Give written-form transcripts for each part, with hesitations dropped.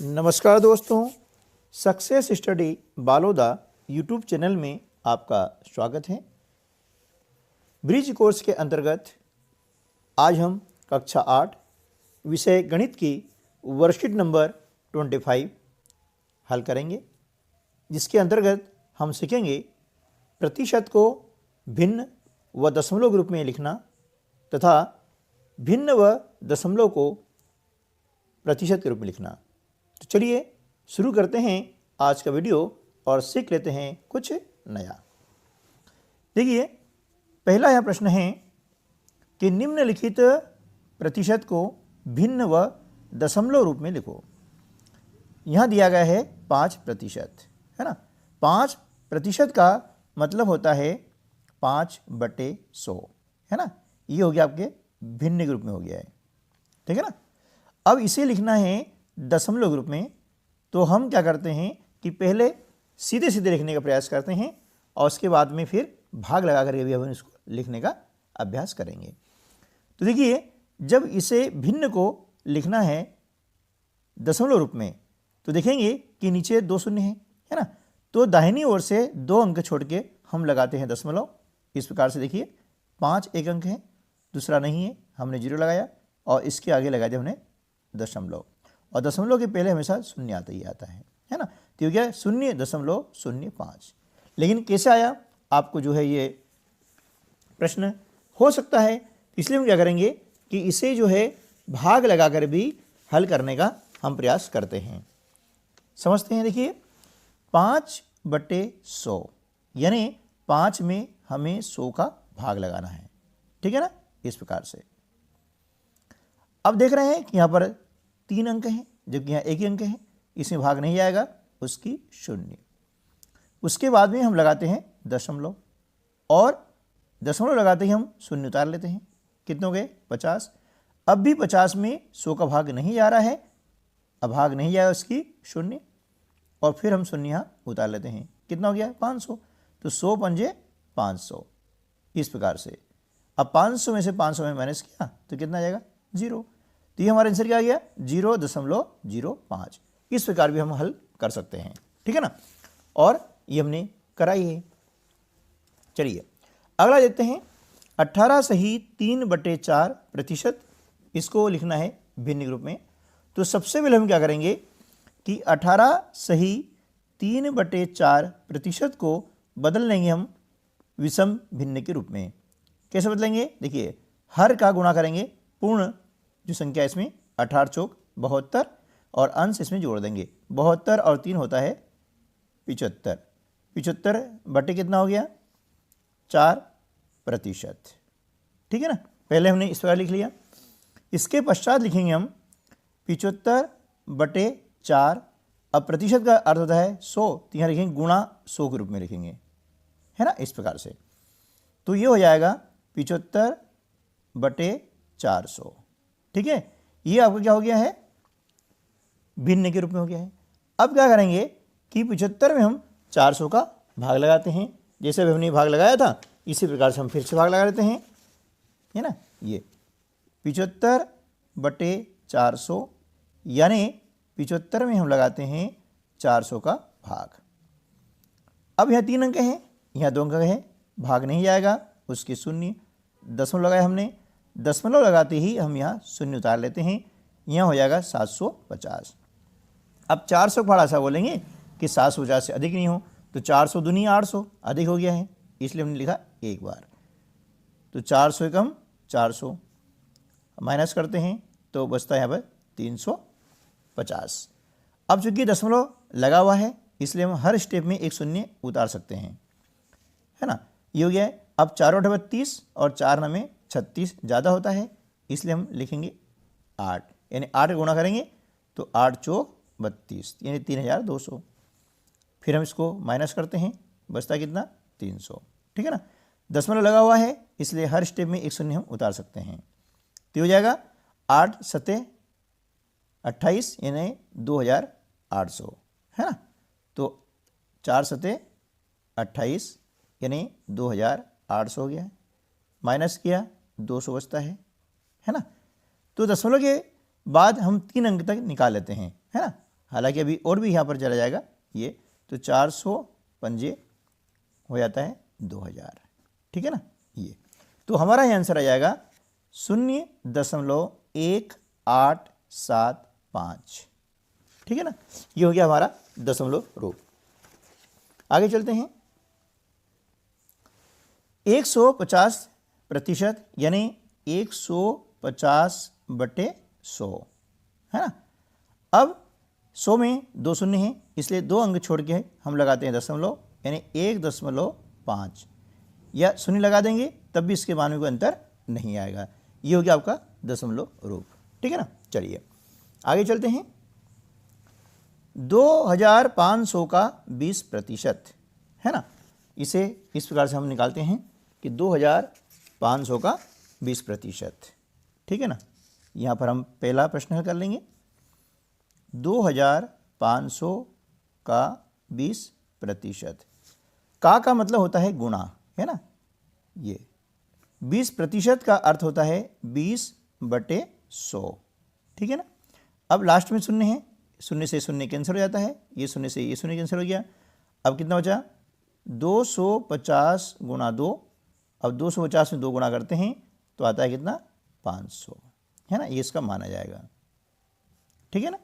नमस्कार दोस्तों, success study Baloda YouTube channel में आपका स्वागत है। ब्रिज कोर्स के अंतर्गत आज हम कक्षा 8 विषय गणित की वर्कशीट नंबर 25 हल करेंगे, जिसके अंतर्गत हम सीखेंगे प्रतिशत को भिन्न व दशमलव के रूप में लिखना तथा भिन्न व दशमलव को प्रतिशत के रूप में लिखना। तो चलिए शुरू करते हैं आज का वीडियो और सीख लेते हैं कुछ नया। देखिए, पहला यह प्रश्न है कि निम्नलिखित प्रतिशत को भिन्न व दशमलव रूप में लिखो। यहाँ दिया गया है 5%, है ना। 5% का मतलब होता है 5/100, है ना। ये हो गया आपके भिन्न के रूप में हो गया है, ठीक है ना। अब इसे लिखना है दशमलव रूप में, तो हम क्या करते हैं कि पहले सीधे सीधे लिखने का प्रयास करते हैं और उसके बाद में फिर भाग लगा करके भी हम इसको लिखने का अभ्यास करेंगे। तो देखिए, जब इसे भिन्न को लिखना है दशमलव रूप में तो देखेंगे कि नीचे 2 शून्य है ना। तो दाहिनी ओर से 2 अंक छोड़ के हम लगाते हैं दशमलव। इस प्रकार से देखिए, 5 एक अंक है, दूसरा नहीं है, हमने 0 लगाया और इसके आगे लगा दिया हमने दशमलव, और दशमलव के पहले हमेशा शून्य आता ही आता है ना। तो ये क्या है, 0.05। लेकिन कैसे आया, आपको जो है ये प्रश्न हो सकता है, इसलिए हम क्या करेंगे कि इसे जो है भाग लगाकर भी हल करने का हम प्रयास करते हैं। समझते हैं। देखिए, 5/100 यानी 5 में हमें 100 का भाग लगाना है, ठीक है ना। इस प्रकार से अब देख रहे हैं कि यहाँ पर 3 अंक हैं, जबकि यहाँ 1 ही अंक है, इसमें भाग नहीं आएगा, उसकी 0। उसके बाद में हम लगाते हैं दशमलव, और दशमलव लगाते ही हम 0 उतार लेते हैं। कितने हो गए, 50। अब भी 50 में 100 का भाग नहीं जा रहा है, अब भाग नहीं आया उसकी 0, और फिर हम 0 यहाँ उतार लेते हैं। कितना हो गया, 500। तो 100 पंजे 500, इस प्रकार से। अब 500 में से 500 में माइनस किया तो कितना आ जाएगा, 0। तो ये हमारा आंसर क्या आ गया, 0.05। इस प्रकार भी हम हल कर सकते हैं, ठीक है ना। और ये हमने कराई है। चलिए अगला देखते हैं। 18 सही 3/4%, इसको लिखना है भिन्न के रूप में। तो सबसे पहले हम क्या करेंगे कि 18 सही 3/4% को बदल लेंगे हम विषम भिन्न के रूप में। कैसे बदलेंगे, देखिए, हर का गुणा करेंगे पूर्ण जो संख्या इसमें 18 चौक 72, और अंश इसमें जोड़ देंगे। 72 और 3 होता है 75। 75 बटे कितना हो गया, 4%, ठीक है ना। पहले हमने इस प्रकार लिख लिया। इसके पश्चात लिखेंगे हम 75/4। अब प्रतिशत का अर्थ होता है 100, तो यहाँ लिखेंगे गुणा 100 के रूप में लिखेंगे, है ना, इस प्रकार से। तो ये हो जाएगा 75/400, ठीक है। ये आपका क्या हो गया है, भिन्न के रूप में हो गया है। अब क्या करेंगे कि 75 में हम 400 का भाग लगाते हैं। जैसे अभी हमने भाग लगाया था, इसी प्रकार से हम फिर से भाग लगा लेते हैं, है ना। ये 75/400 यानी 75 में हम लगाते हैं 400 का भाग। अब यहाँ 3 अंक हैं, यहाँ 2 अंक है, भाग नहीं जाएगा, उसके 0। दशमलव लगाया हमने, दशमलव लगाते ही हम यहाँ 0 उतार लेते हैं, यहाँ हो जाएगा 750। अब 400 का ऐसा बोलेंगे कि 750 से अधिक नहीं हो, तो 400 दूनी 800 अधिक हो गया है, इसलिए हमने लिखा एक बार। तो 400 एकम 400 माइनस करते हैं तो बचता है यहाँ पर 350। अब चूंकि दशमलव लगा हुआ है, इसलिए हम हर स्टेप में एक 0 उतार सकते हैं, है ना। ये हो गया है। अब 4 × 32 और 4 × 36 ज़्यादा होता है, इसलिए हम लिखेंगे 8, यानी 8 गुणा करेंगे तो 8 चौक 32 यानी 3200। फिर हम इसको माइनस करते हैं, बचता कितना, 300, ठीक है ना। दशमलव लगा हुआ है, इसलिए हर स्टेप में एक 0 हम उतार सकते हैं। तो हो जाएगा 8 7 28 यानी 2800, है ना। तो 4 7 28 यानी 2800 हो गया है, माइनस किया 200 बचता है ना। तो दशमलव के बाद हम 3 अंक तक निकाल लेते हैं, है ना। हालांकि अभी और भी यहाँ पर चला जाएगा ये, तो 400 पंजे हो जाता है 2000, ठीक है ना। ये तो हमारा ये आंसर आ जाएगा 0.1875, ठीक है ना। ये हो गया हमारा दशमलव रूप। आगे चलते हैं। 150% यानी 150/100 है ना। अब 100 में 2 शून्य हैं, इसलिए 2 अंक छोड़ के हम लगाते हैं दशमलव, यानी 1.5 या शून्य लगा देंगे तब भी इसके मान में कोई अंतर नहीं आएगा। ये हो गया आपका दशमलव रूप, ठीक है ना। चलिए आगे चलते हैं। 2500 का 20% है ना। इसे इस प्रकार से हम निकालते हैं कि 2500 का 20%, ठीक है ना। यहाँ पर हम पहला प्रश्न हल कर लेंगे। 2500 का 20%, का मतलब होता है गुणा, है ना। ये 20% का अर्थ होता है 20/100, ठीक है ना। अब लास्ट में शून्य है, शून्य से शून्य कैंसिल हो जाता है, ये शून्य से ये शून्य कैंसिल हो गया। अब कितना बचा, 250 गुणा 2। अब 250 में 2 गुणा करते हैं तो आता है कितना, 500, है ना। ये इसका माना जाएगा, ठीक है ना।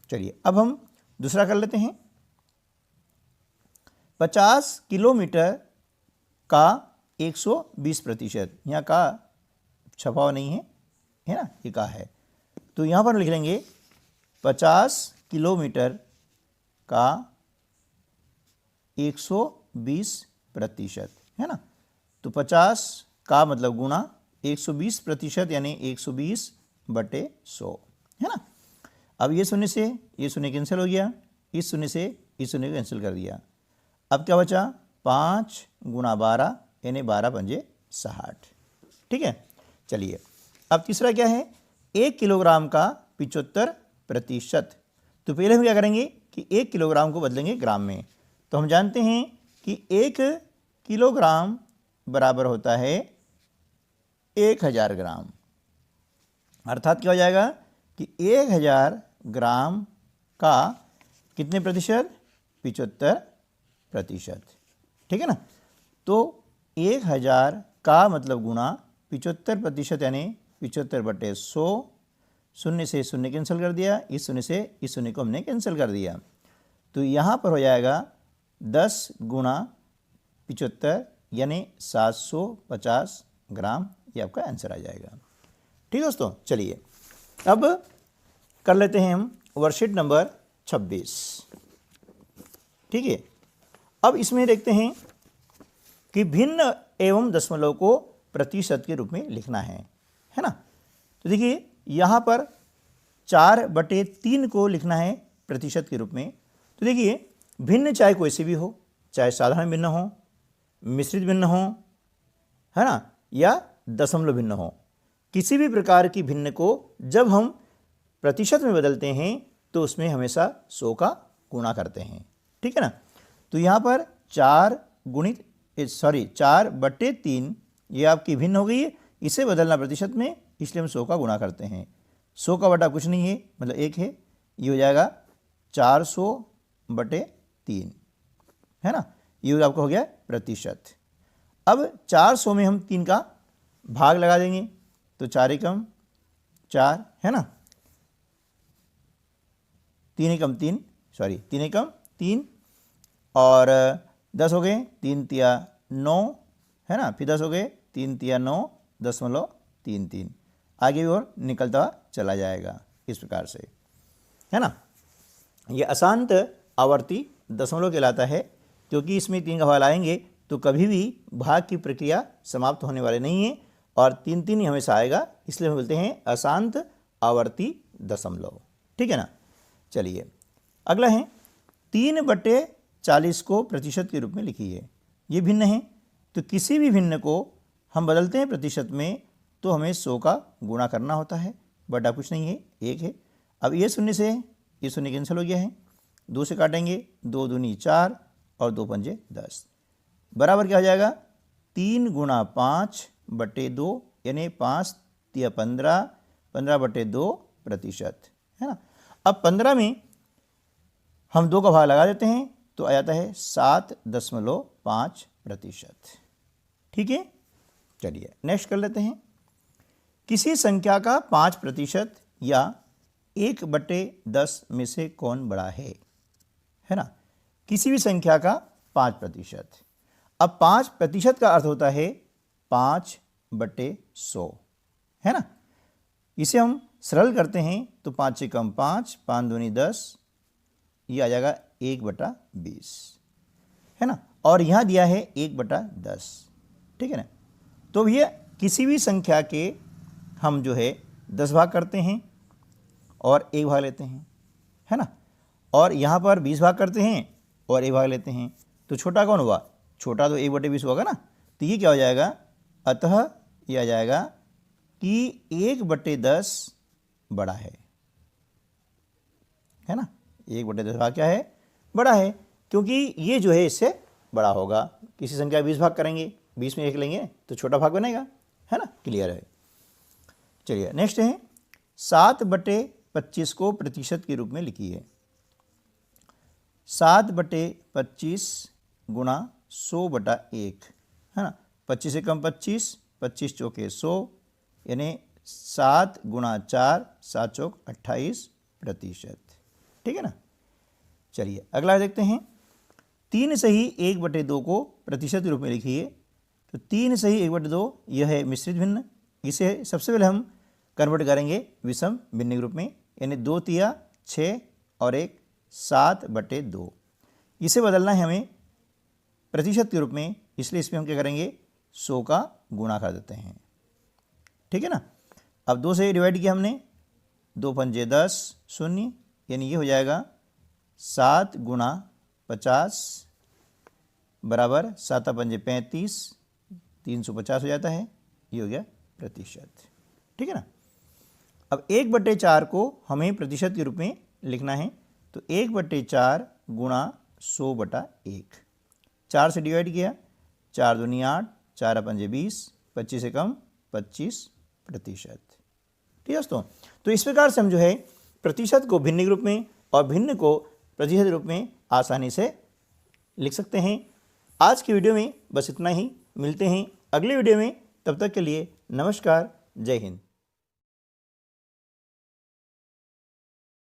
चलिए अब हम दूसरा कर लेते हैं। 50 किलोमीटर का 120%, यहाँ का छपा हुआ नहीं है ना, ये का है, तो यहाँ पर लिख लेंगे 50 किलोमीटर का 120%, है ना। तो 50 का मतलब गुणा 120% यानी 120/100, है ना। अब ये शून्य से ये शून्य कैंसिल हो गया, इस शून्य से इस शून्य को कैंसिल कर दिया। अब क्या बचा, 5 गुणा 12 यानी 12×5 = 60, ठीक है। चलिए अब तीसरा क्या है, 1 किलोग्राम का 75%। तो पहले हम क्या करेंगे कि 1 किलोग्राम को बदलेंगे ग्राम में। तो हम जानते हैं कि 1 किलोग्राम बराबर होता है 1000 ग्राम, अर्थात क्या हो जाएगा कि 1000 ग्राम का कितने प्रतिशत, 75%, ठीक है ना। तो 1000 का मतलब गुणा 75% यानी 75/100। शून्य से शून्य कैंसिल कर दिया, इस शून्य से इस शून्य को हमने कैंसिल कर दिया, तो यहाँ पर हो जाएगा 10 गुणा 75 यानी 750 ग्राम। ये आपका आंसर आ जाएगा, ठीक है दोस्तों। चलिए अब कर लेते हैं हम वर्कशीट नंबर 26, ठीक है। अब इसमें देखते हैं कि भिन्न एवं दशमलव को प्रतिशत के रूप में लिखना है ना। तो देखिए यहाँ पर 4/3 को लिखना है प्रतिशत के रूप में। तो देखिए भिन्न चाहे कोई से भी हो, चाहे साधारण भिन्न हो, मिश्रित भिन्न हो, है ना, या दशमलव भिन्न हो, किसी भी प्रकार की भिन्न को जब हम प्रतिशत में बदलते हैं तो उसमें हमेशा 100 का गुणा करते हैं, ठीक है ना। तो यहाँ पर 4/3 ये आपकी भिन्न हो गई है, इसे बदलना प्रतिशत में, इसलिए हम 100 का गुणा करते हैं। 100 का बटा कुछ नहीं है, मतलब 1 है, ये हो जाएगा 400/3, है ना। ये आपका हो गया प्रतिशत। अब 400 में हम 3 का भाग लगा देंगे, तो 4 एकम 4, है ना, 3 एकम 3 और 10 हो गए, 3 तिया 9, है ना, फिर 10 हो गए, 3 तिया 9.33, आगे भी और निकलता चला जाएगा इस प्रकार से, है ना। ये अशांत आवर्ती दशमलव कहलाता है, क्योंकि इसमें 3 का भाग लाएंगे तो कभी भी भाग की प्रक्रिया समाप्त होने वाले नहीं है और 3 ही हमेशा आएगा, इसलिए हम बोलते हैं अशांत आवर्ती दशमलव, ठीक है ना। चलिए अगला है 3/40 को प्रतिशत के रूप में लिखिए। ये भिन्न है, तो किसी भी भिन्न को हम बदलते हैं प्रतिशत में तो हमें 100 का गुणा करना होता है, बटा कुछ नहीं है, 1 है। अब ये शून्य से ये शून्य कैंसिल हो गया है, 2 से काटेंगे, 2 दूनी 4 और 2 पंजे 10, बराबर क्या हो जाएगा, 3 गुणा 5/2 यानी 5 × 15 15/2 प्रतिशत, है ना। अब 15 में हम 2 का भाग लगा देते हैं तो आ जाता है 7.5%। ठीक है, चलिए नेक्स्ट कर लेते हैं। किसी संख्या का 5% या 1/10 में से कौन बड़ा है ना। किसी भी संख्या का 5%। अब 5% का अर्थ होता है 5/100, है ना। इसे हम सरल करते हैं तो 5 से कम 5, 5 दूनी 10, ये आ जाएगा 1/20, है ना। और यहाँ दिया है 1/10, ठीक है ना। तो भैया किसी भी संख्या के हम जो है 10 भाग करते हैं और 1 भाग लेते हैं, है ना। और यहाँ पर 20 भाग करते हैं और 1 भाग लेते हैं, तो छोटा कौन हुआ? छोटा तो 1/20 होगा ना। तो ये क्या हो जाएगा? अतः ये आ जाएगा कि 1/10 बड़ा है ना। 1/10 भाग क्या है? बड़ा है, क्योंकि ये जो है इससे बड़ा होगा। किसी संख्या 20 भाग करेंगे, 20 में 1 लेंगे तो छोटा भाग बनेगा, है ना। क्लियर है। चलिए नेक्स्ट है 7/25 को प्रतिशत के रूप में लिखिए। 7/25 गुणा 100/1, है ना। 25 से कम 25, 25 चौके 100, यानी 7 गुणा 4, 7 चौक 28%। ठीक है ना। चलिए अगला देखते हैं। 3 सही 1/2 को प्रतिशत के रूप में लिखिए। तो 3 सही 1/2 यह है मिश्रित भिन्न। इसे सबसे पहले हम कन्वर्ट करेंगे विषम भिन्न के रूप में, यानी 2 तिया 6 और 1 7/2। इसे बदलना है हमें प्रतिशत के रूप में, इसलिए इसमें हम क्या करेंगे? 100 का गुणा कर देते हैं। ठीक है ना। अब 2 से डिवाइड किया हमने, 2 पंजे 10 शून्य, यानी ये हो जाएगा 7 गुणा 50 बराबर 7 पंजे 35, 350 हो जाता है। ये हो गया प्रतिशत। ठीक है ना। अब 1/4 को हमें प्रतिशत के रूप में लिखना है, तो 1/4 गुणा 100/1। 4 से डिवाइड किया, 4 दूनी 8, 4 पंजे 20, 25 से कम 25%। ठीक है दोस्तों। तो इस प्रकार से हम जो है प्रतिशत को भिन्न के रूप में और भिन्न को प्रतिशत के रूप में आसानी से लिख सकते हैं। आज की वीडियो में बस इतना ही। मिलते हैं अगले वीडियो में, तब तक के लिए नमस्कार, जय हिंद।